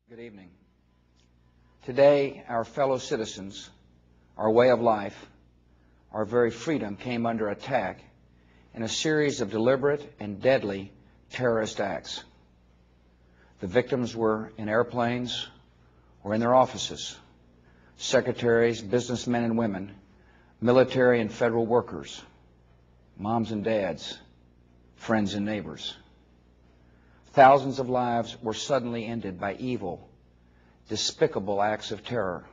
Good evening. Today, our fellow citizens, our way of life, our very freedom came under attack in a series of deliberate and deadly terrorist acts. The victims were in airplanes or in their offices, secretaries, businessmen and women, military and federal workers, moms and dads, friends and neighbors. Thousands of lives were suddenly ended by evil, despicable acts of terror.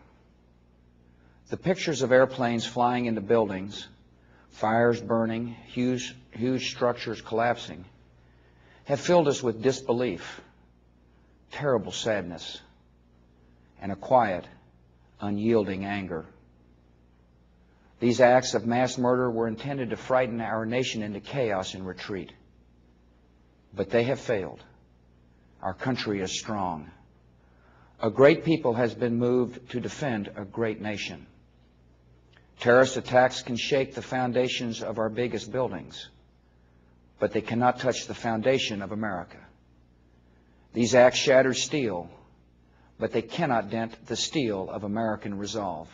The pictures of airplanes flying into buildings, fires burning, huge structures collapsing, have filled us with disbelief, terrible sadness, and a quiet, unyielding anger. These acts of mass murder were intended to frighten our nation into chaos and retreat. But they have failed. Our country is strong. A great people has been moved to defend a great nation. Terrorist attacks can shake the foundations of our biggest buildings, but they cannot touch the foundation of America. These acts shatter steel, but they cannot dent the steel of American resolve.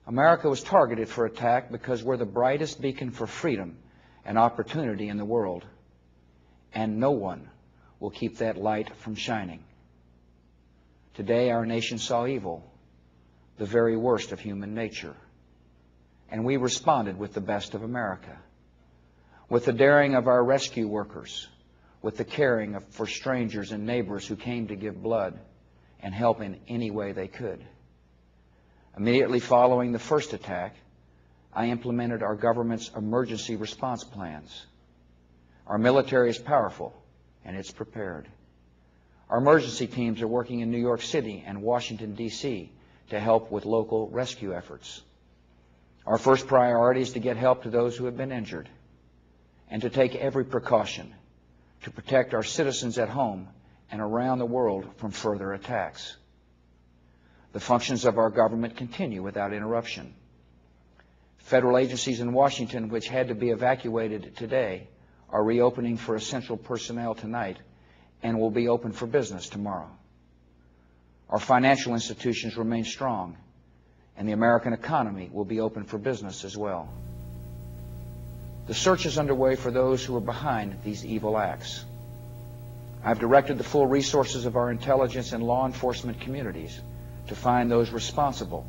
America was targeted for attack because we're the brightest beacon for freedom and opportunity in the world, and no one will keep that light from shining. Today, our nation saw evil, the very worst of human nature, and we responded with the best of America, with the daring of our rescue workers, with the caring for strangers and neighbors who came to give blood and help in any way they could. Immediately following the first attack, I implemented our government's emergency response plans. Our military is powerful, and it's prepared. Our emergency teams are working in New York City and Washington, D.C. to help with local rescue efforts. Our first priority is to get help to those who have been injured and to take every precaution to protect our citizens at home and around the world from further attacks. The functions of our government continue without interruption. Federal agencies in Washington, which had to be evacuated today, are reopening for essential personnel tonight and will be open for business tomorrow. Our financial institutions remain strong, and the American economy will be open for business as well. The search is underway for those who are behind these evil acts. I've directed the full resources of our intelligence and law enforcement communities to find those responsible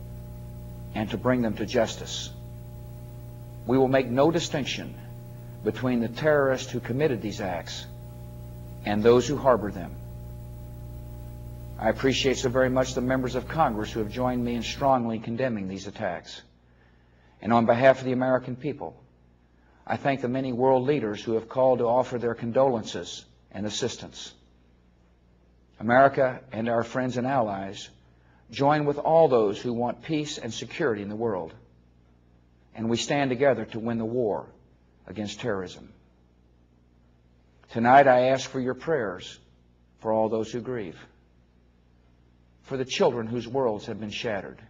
and to bring them to justice. We will make no distinction between the terrorists who committed these acts and those who harbor them. I appreciate so very much the members of Congress who have joined me in strongly condemning these attacks. And on behalf of the American people, I thank the many world leaders who have called to offer their condolences and assistance. America and our friends and allies join with all those who want peace and security in the world, and we stand together to win the war against terrorism. Tonight, I ask for your prayers for all those who grieve, for the children whose worlds have been shattered,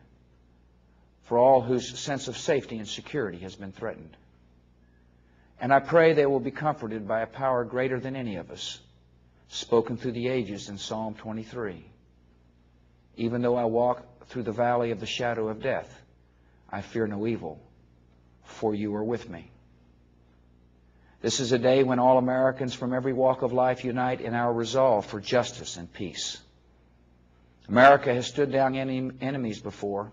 for all whose sense of safety and security has been threatened. And I pray they will be comforted by a power greater than any of us, spoken through the ages in Psalm 23. Even though I walk through the valley of the shadow of death, I fear no evil, for you are with me. This is a day when all Americans from every walk of life unite in our resolve for justice and peace. America has stood down enemies before,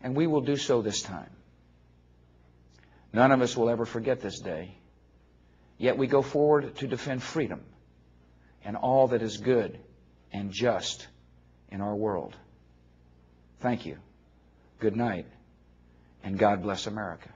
and we will do so this time. None of us will ever forget this day, yet we go forward to defend freedom and all that is good and just in our world. Thank you. Good night, and God bless America.